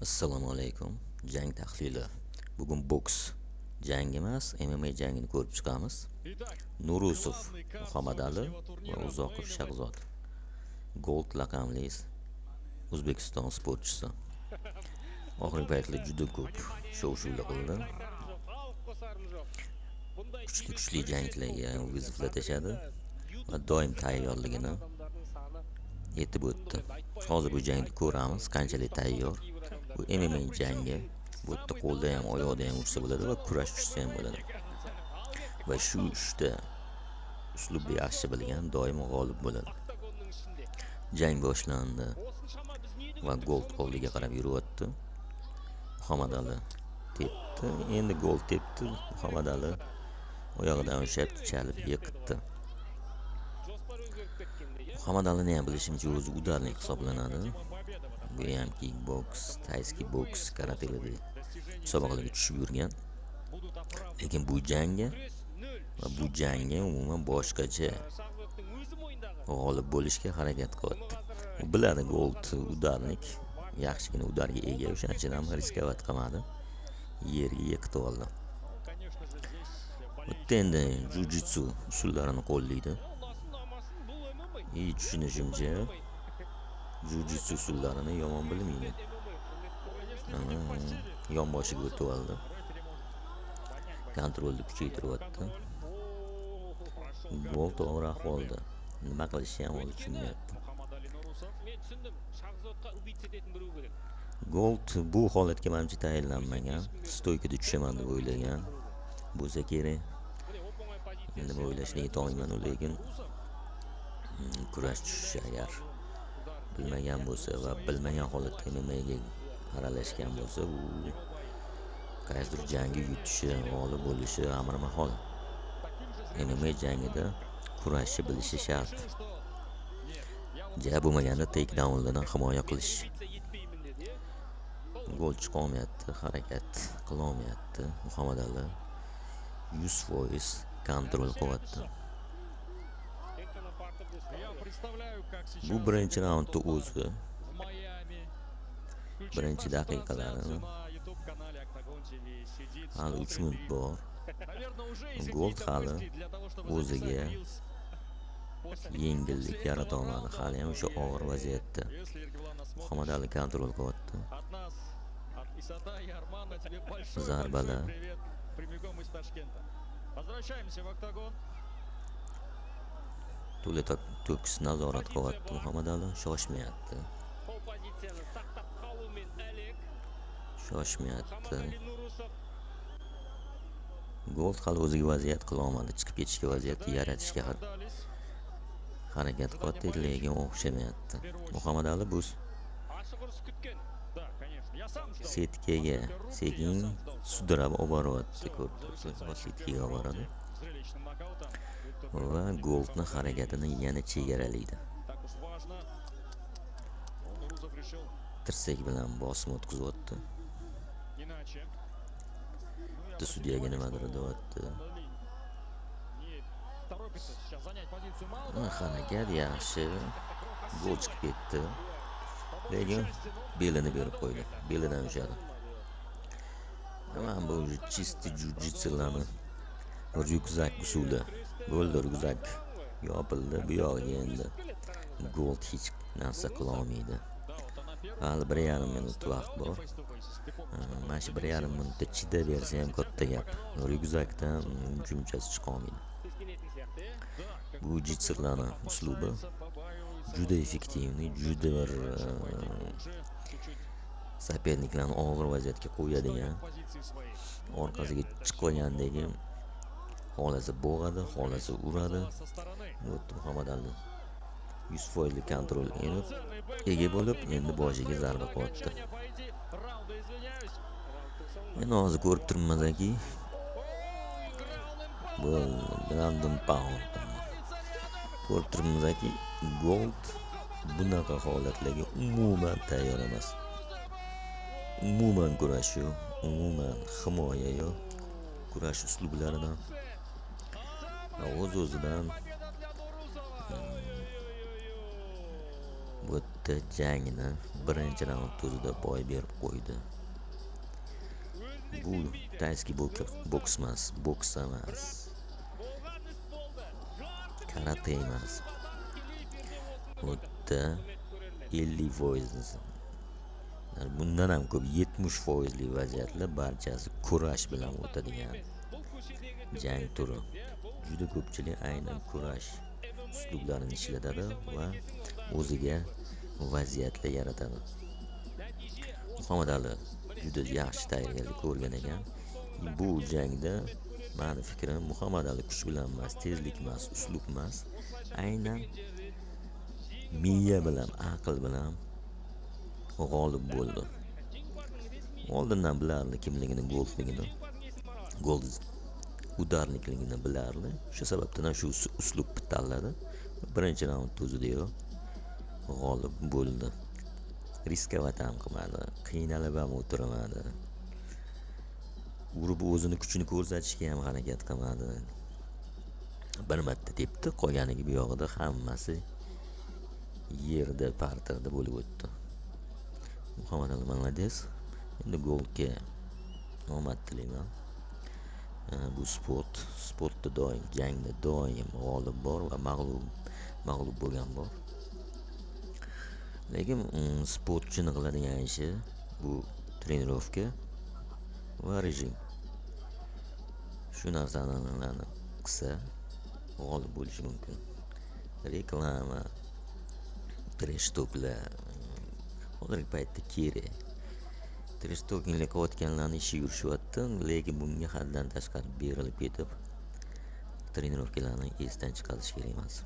Assalomu alaykum. Jang tahlili. Bugun boks jangi emas, MMA jangini ko'rib chiqamiz. Nurusov Muhammadali va Uzoqov Shahzod. Gold laqamli O'zbekiston sportchisi. Oxirgi paytlarda juda ko'p shov-shuvlar qildi. Kuchli janglarga viziflatishadi va doim tayyorligini yetib o'tdi. Hozir bu jangni ko'ramiz, qanchalik tayyor. Bu MMA jangi. Bu yerda qo'lda ham, oyoqda ham ursa bo'ladi va kurash tushsa ham bo'ladi. Va shu ishda uslubni yaxshi bilgan doim g'olib bo'ladi. Jang boshlandi va Gold oldiga qarab yuryapti. Muhammadali tepdi, endi Gold tepdi. Muhammadali oyog'idan ushlab chalib yiqitdi. Muhammadalini ham bilishimcha o'zi udarnik hisoblanadi. Bu ham kickboks, tayski boks, karatelada musobaqalarga tushib yurgan. Lekin bu jangga umuman boshqacha g'olib bo'lishga harakat qilyapti. U biladi Gold udarnik, yaxshigina udarga ega, o'shaning uchun ham riskovat qilmadi. Yerga yiqitib oldi. Bitta endi jiu-jitsu usullarini qo'llaydi. Tushunishimcha jiu-jitsu usullarini yomon bilmaydi. Yonboshiga o'tib oldi. Kontrolni kuchaytiryapti. Gold og'ir ahvolda. Nima qilishni ham hozir tushunmayapti. Gold bu holatga menimcha tayyorlanmagan. Stoykada tushaman deb o'ylagan bo'lsa kerak. Nima o'ylashni aytolmayman, lekin kurash tushishi agar bilmagan bo'lsa va bilmagan holatda MMAga aralashgan bo'lsa, u qaysidir jangga yutishi, g'olib bo'lishi amri mahol. MMA jangida kurashni bilishi shart. Bo'lmaganda takedownlardan himoya qilish. Gol chiqolmayapti, harakat qilolmayapti. Muhammadali 100% kontrol qilyapti. Bu birinchi raundda o'zi birinchi daqiqalari hali 3 minut bor. Gold hali o'ziga yengillik yarata olmadi. Hali ham o'sha og'ir vaziyatda. Muhammadali kontrol qilyapti. Zarbalar. To'kis nazorat qilyapti. Muhammadali shoshmayapti. Gold hali o'ziga vaziyat qila olmadi. Chiqib ketishga vaziyat yaratishga harakat qilyapti, lekin o'xshamayapti. Muhammadali bu setkaga sekin sudrab olib boryapti, ko'rdingizmi? Setkaga olib boradi. Va Goldning harakatini yana chegaralaydi. Tirsak bilan bosim o'tkazyapti. Bitta sudyaga nimadir deyapti. Harakat yaxshi. Gol chiqib ketdi. Lekin belini berib qo'ydi. Belidan ushadi. Mana bu chisti jiu-jitsularni ryukzak usuli. Bo'ldi, ryukzak yopildi. Bu yog'iga endi Gold hech narsa qila olmaydi. Hali 1,5 minut vaqt bor. Mana shu 1,5 minutda chidaversa ham katta gap. Ryukzakdan jumchasi chiqa olmaydi. Bu jiu-jitsularning uslubi juda effektivniy, juda bir soperniklarni og'ir vaziyatga qo'yadigan, orqasiga chiqqandagi xolasi bo'g'adi, xolasi uradi. Muhammadali 100% kontrol ega bo'lib, endi boshiga zarba qilyapti. Men hozir ko'rib turibmanki, bu Brandon Pound. Ko'rib turibmanki, Gold bunaqa holatlarga umuman tayyor emas. Umuman kurash yo'q, umuman himoya yo'q. Kurash uslublaridan o'z-o'zidan Bu yerda jangni birinchi raund o'zida boy berib qo'ydi. Bu tayski boks emas, karate emas. Bu yerda 50%, bundan ham ko'p 70% vaziyatlar barchasi kurash bilan o'tadigan jang turi. Juda ko'pchilik aynan kurash uslublarini ishlatadi va o'ziga vaziyatlar yaratadi. Muhammad Ali juda yaxshi tayyorgarlik ko'rgan ekan. Bu jangda meni fikrim Muhammad Ali kuch bilan emas, tezlik emas, uslub emas, aynan miya bilan, aql bilan g'olib bo'ldi. Oldindan bilardi kimligini, gold udarnikligini bilardi. Shu sababdan shu uslubni tanladi. Birinchi raund o'zidayoq g'olib bo'ldi. Riskovat ham qilmadi, qiynalib ham o'tirmadi. Urib o'zini kuchini ko'rsatishga ham harakat qilmadi. Bir marta tepdi, qolganiga bu yog'ida hammasi yerda, parterda bo'lib o'tdi. Muhammad Ali Bangladesh. Endi golga omad tilayman. Bu sportda doim, jangda doim g'olib bor va mag'lub bo'lgan bor. Lekin sportchini qiladigan ishi bu trenirovka va rejim. Shu narsalarni qilsa g'olib bo'lishi mumkin. Reklama, trash toklar hozirgi paytda kerak. Trash talkinglar qilayotganlarni ishi yurishyapti, lekin bunga haddan tashqari berilib ketib, trenirovkalarni esdan chiqarish kerak emas.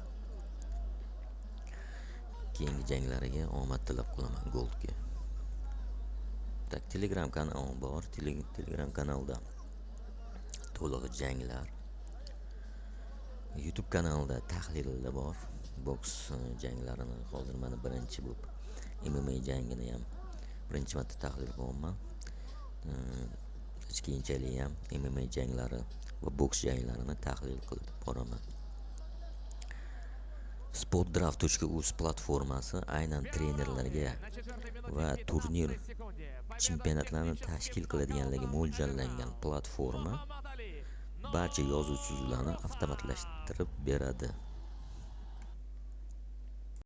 Keyingi janglariga omad tilab qolaman Goldga. Telegram kanalim bor. Telegram kanalda to'liq janglar. YouTube kanalida tahlillar bor. Boks janglarini hozir mana birinchi bo'lib MMA jangini ham birinchi marta tahlil qilyapman. Keyinchalik ham MMA janglari va boks janglarini tahlil qilib boraman. Sportdraft.uz platformasi aynan trenerlarga va turnir chempionatlarini tashkil qiladiganlarga mo'ljallangan platforma. Barcha yozuv-chizuvlarni avtomatlashtirib beradi.